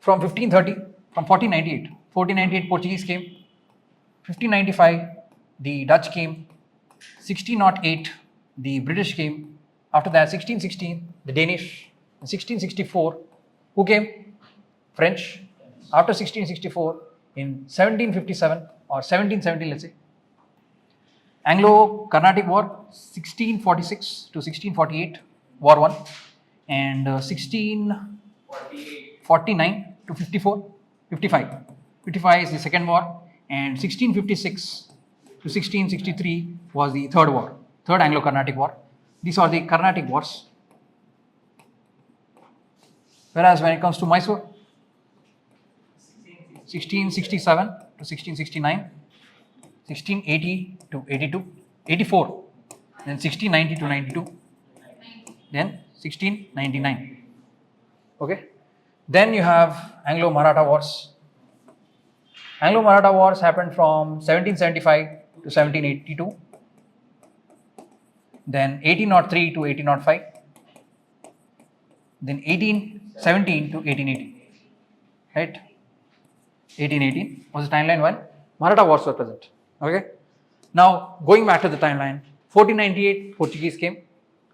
from 1530, from 1498 Portuguese came, 1595 the Dutch came, 1608 the British came, after that 1616 the Danish, 1664 who came? French. After 1664 in 1757 or 1770 let's say, Anglo-Carnatic War 1646 to 1648 War 1, and 1649 to 55 is the second war, and 1656 to 1663 was the third war, third Anglo-Carnatic War. These are the Carnatic Wars. Whereas when it comes to Mysore, 1667 to 1669, 1680 to 82, 84, then 1690 to 92, then 1699. Okay. Then you have Anglo-Maratha Wars. Anglo-Maratha Wars happened from 1775 to 1782, then 1803 to 1805, then 1817 to 1818. Right? 1818 was the timeline when Maratha Wars were present. Okay. Now going back to the timeline, 1498 Portuguese came,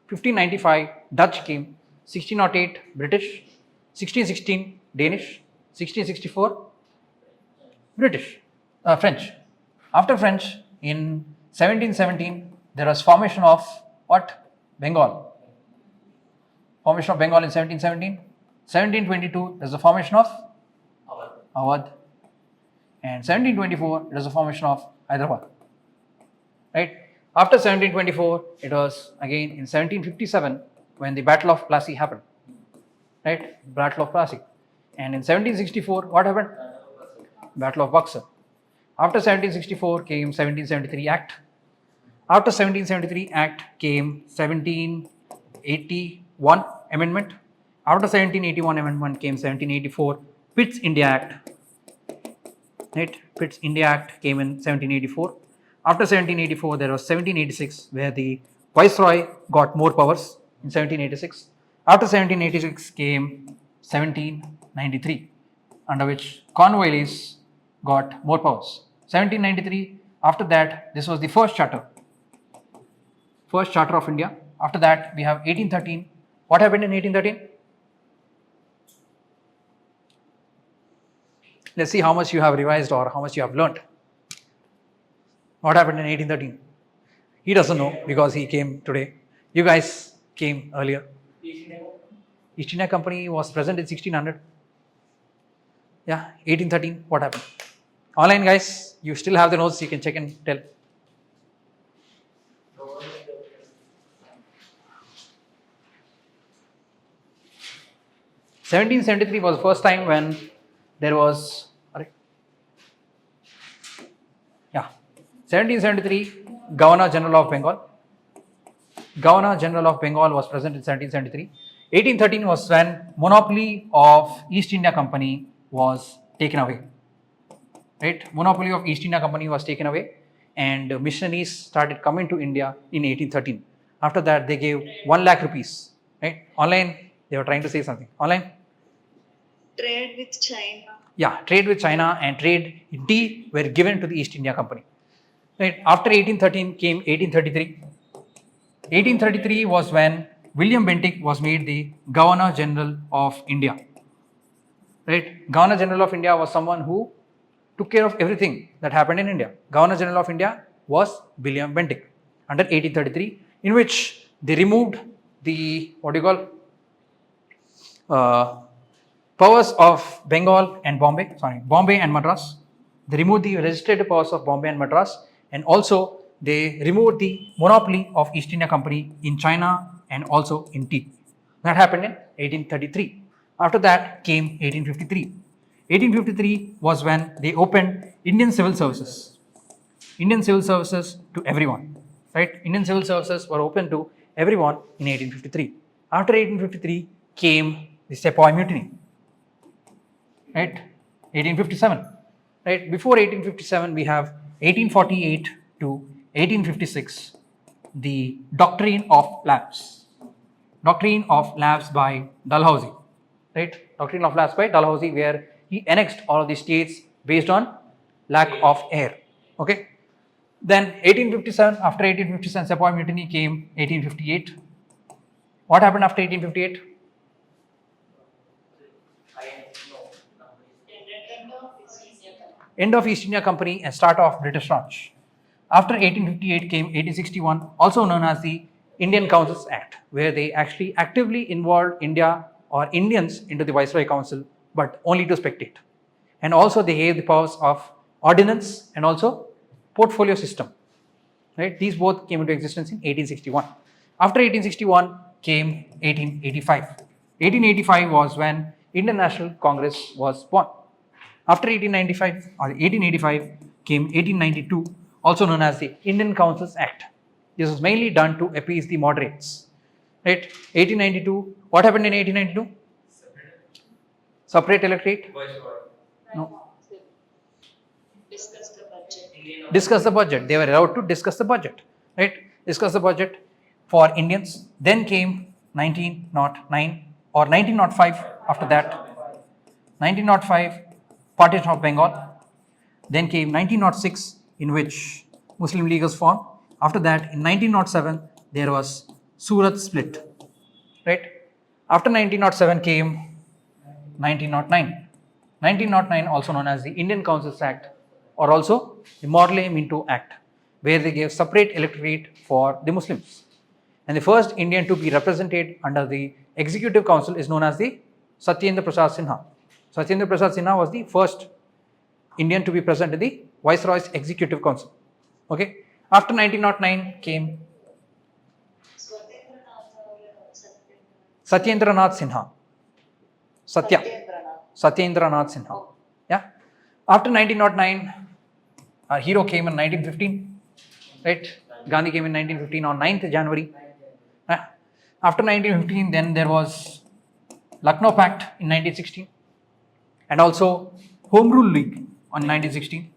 1595 Dutch came, 1608 British, 1616 Danish, 1664 British, French. After French, in 1717 there was formation of what? Bengal. Formation of Bengal in 1717. 1722 there is the formation of Awadh, and 1724 it was the formation of Hyderabad. Right. After 1724, it was again in 1757 when the Battle of Plassey happened. Right, Battle of Plassey, and in 1764, what happened? Battle of Buxar. After 1764 came 1773 Act. After 1773 Act came 1781 Amendment. After 1781 Amendment came 1784 Pitt's India Act. Right, Pitt's India Act came in 1784. After 1784, there was 1786 where the Viceroy got more powers in 1786. After 1786 came 1793, under which Cornwallis got more powers. 1793, after that, this was the first charter of India. After that, we have 1813. What happened in 1813? Let's see how much you have revised or how much you have learnt. What happened in 1813? He doesn't know because he came today. You guys came earlier. East India Company was present in 1600. Yeah, 1813. What happened? Online guys, you still have the notes. You can check and tell. (1773) was the first time when there was. 1773, Governor General of Bengal. Governor General of Bengal was present in 1773. 1813 was when monopoly of East India Company was taken away. Right? Monopoly of East India Company was taken away, and missionaries started coming to India in 1813. After that, they gave 1 lakh rupees. Right? Online, they were trying to say something. Online? Trade with China. Yeah, trade with China and trade in tea were given to the East India Company. Right. After 1813 came 1833. 1833 was when William Bentinck was made the Governor General of India. Right. Governor General of India was someone who took care of everything that happened in India. Governor General of India was William Bentinck under 1833, in which they removed the powers of Bengal and Bombay and Madras. They removed the legislative powers of Bombay and Madras, and also they removed the monopoly of East India Company in China and also in tea. That happened in 1833. After that came 1853. 1853 was when they opened Indian Civil Services. Indian Civil Services to everyone. Right? Indian Civil Services were open to everyone in 1853. After 1853 came the Sepoy Mutiny. Right? 1857. Right? Before 1857, we have 1848 to 1856, the Doctrine of Lapse. Doctrine of Lapse by Dalhousie. right? Doctrine of lapse by Dalhousie, where he annexed all of the states based on lack of air. Okay. Then 1857, after 1857 Sepoy Mutiny came 1858. What happened after 1858? End of East India Company and start of British Raj. After 1858 came 1861, also known as the Indian Councils Act, where they actually actively involved India or Indians into the Viceroy Council, but only to spectate. And also they gave the powers of ordinance and also portfolio system. Right? These both came into existence in 1861. After 1861 came 1885. 1885 was when Indian National Congress was born. After 1895 or 1885 came 1892, also known as the Indian Councils Act. This was mainly done to appease the moderates. Right? 1892. What happened in 1892? Separate electorate? No. Discuss the budget. Discuss the budget. They were allowed to discuss the budget. Right? Discuss the budget for Indians. Then came 1909 or 1905 after that. 1905 Partition of Bengal. Then came 1906 in which Muslim League was formed. After that in 1907 there was Surat split. Right? After 1907 came 1909. 1909 also known as the Indian Councils Act or also the Morley Minto Act, where they gave separate electorate for the Muslims. And the first Indian to be represented under the Executive Council is known as the Satyendra Prasad Sinha. Satyendra Prasad Sinha was the first Indian to be present in the Viceroy's Executive Council. Okay. After 1909 came Satyendra Nath Sinha. Satyendra Nath Sinha. Yeah. After 1909, our hero came in 1915. Right. Gandhi came in 1915 on 9th January. After 1915, then there was Lucknow Pact in 1916 and also Home Rule League on 1916.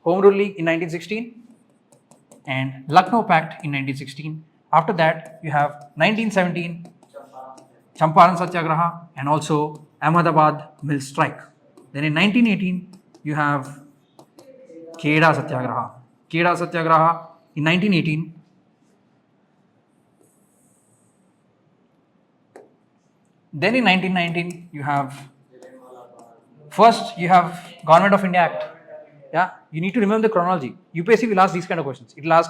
Home Rule League in 1916 and Lucknow Pact in 1916. After that, you have 1917 Champaran Satyagraha and also Ahmedabad Mill Strike. Then in 1918, you have Kheda Satyagraha. Kheda Satyagraha in 1918. Then in 1919, you have first you have Government of India Act. Yeah, you need to remember the chronology. UPSC will ask these kind of questions. It will ask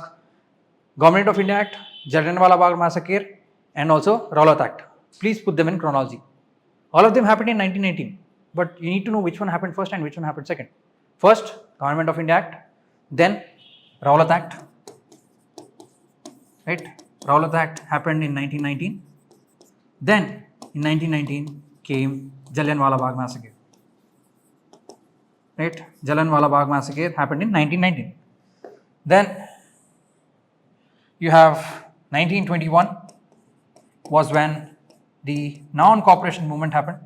Government of India Act, Jallianwala Bagh Massacre, and also Rowlatt Act. Please put them in chronology. All of them happened in 1919, but you need to know which one happened first and which one happened second. First, Government of India Act, then Rowlatt Act. Right? Rowlatt Act happened in 1919. Then in 1919 came Jallianwala Bagh Massacre. Right? Jallianwala Bagh Massacre happened in 1919. Then you have 1921 was when the non-cooperation movement happened.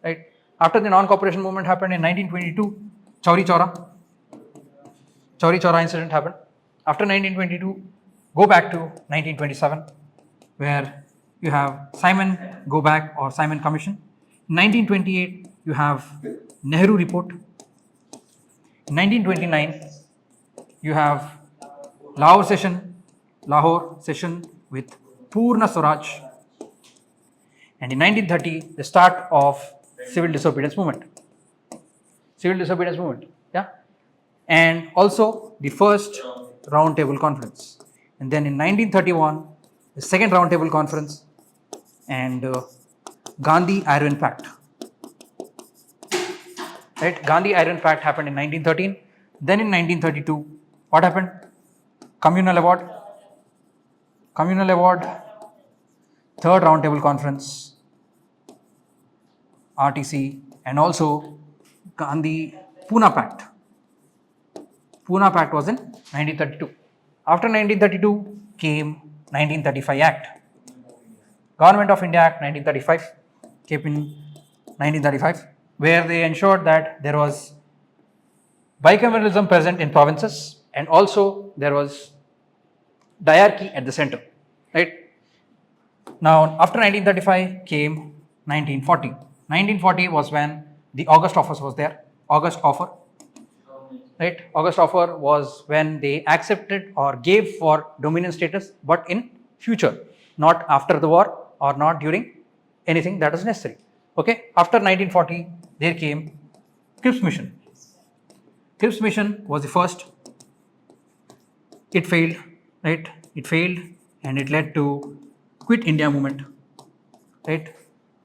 Right? After the non-cooperation movement happened in 1922, Chauri Chaura incident happened. After 1922, go back to 1927, where you have Simon Go Back or Simon Commission. In 1928, you have Nehru Report. In 1929, you have Lahore session with Purna Swaraj. And in 1930, the start of civil disobedience movement. Yeah. And also the first round table conference. And then in 1931, the second round table conference and Gandhi-Irwin Pact. Right? Gandhi-Irwin Pact happened in 1913. Then in 1932, what happened? Communal Award, third round table conference, RTC, and also Gandhi Pune Pact. Pune Pact was in 1932. After 1932 came 1935 Act. Government of India Act 1935 came in 1935, where they ensured that there was bicameralism present in provinces and also there was diarchy at the center. Right? Now, after 1935 came 1940. 1940 was when the August offer was there. August offer, right? August offer was when they accepted or gave for dominion status, but in future, not after the war or not during anything that is necessary. Okay. After 1940, there came Cripps mission. Cripps mission was the first. It failed, right? It failed, and it led to Quit India movement, right?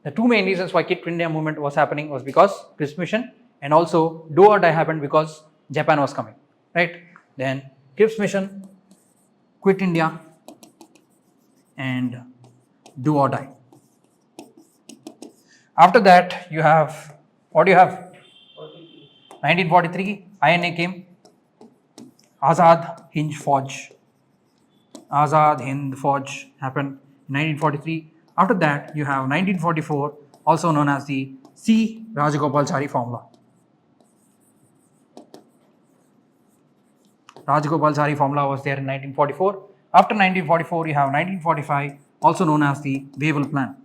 The two main reasons why Quit India movement was happening was because Cripps mission, and also Do or Die happened because Japan was coming, right? Then Cripps mission, Quit India, and Do or Die. After that, you have, what do you have? 1943, INA came, Azad Hind Fauj. Azad Hind Fauj happened in 1943. After that, you have 1944, also known as the C. Rajagopalachari formula. Rajagopalachari formula was there in 1944. After 1944, you have 1945, also known as the Wavell Plan.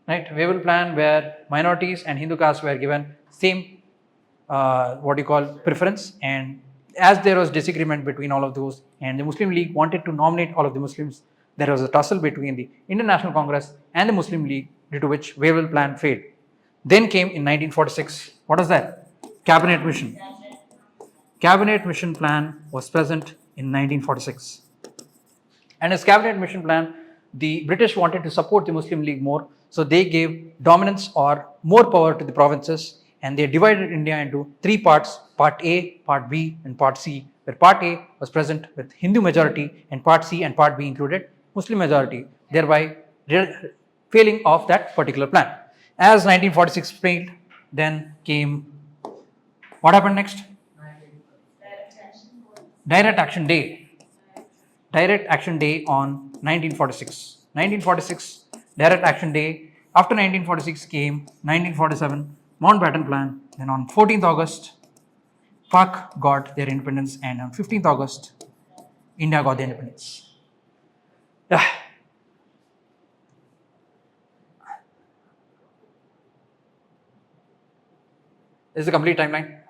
Right, Wavell Plan, where minorities and Hindu castes were given same preference, and as there was disagreement between all of those, and the Muslim League wanted to nominate all of the Muslims, there was a tussle between the Indian National Congress and the Muslim League, due to which Wavell Plan failed. Then came in 1946. What was that? Cabinet Mission. Cabinet Mission Plan was present in 1946. And as Cabinet Mission Plan, the British wanted to support the Muslim League more, so they gave dominance or more power to the provinces, and they divided India into three parts: Part A, Part B, and Part C, where Part A was present with Hindu majority, and Part C and Part B included Muslim majority, thereby failing of that particular plan. As 1946 failed, then came, what happened next? Direct Action Day. Direct Action Day on 1946. 1946, Direct Action Day. After 1946 came 1947, Mountbatten Plan. Then on 14th August, Pak got their independence, and on 15th August, India got their independence. Yeah. This is the complete timeline.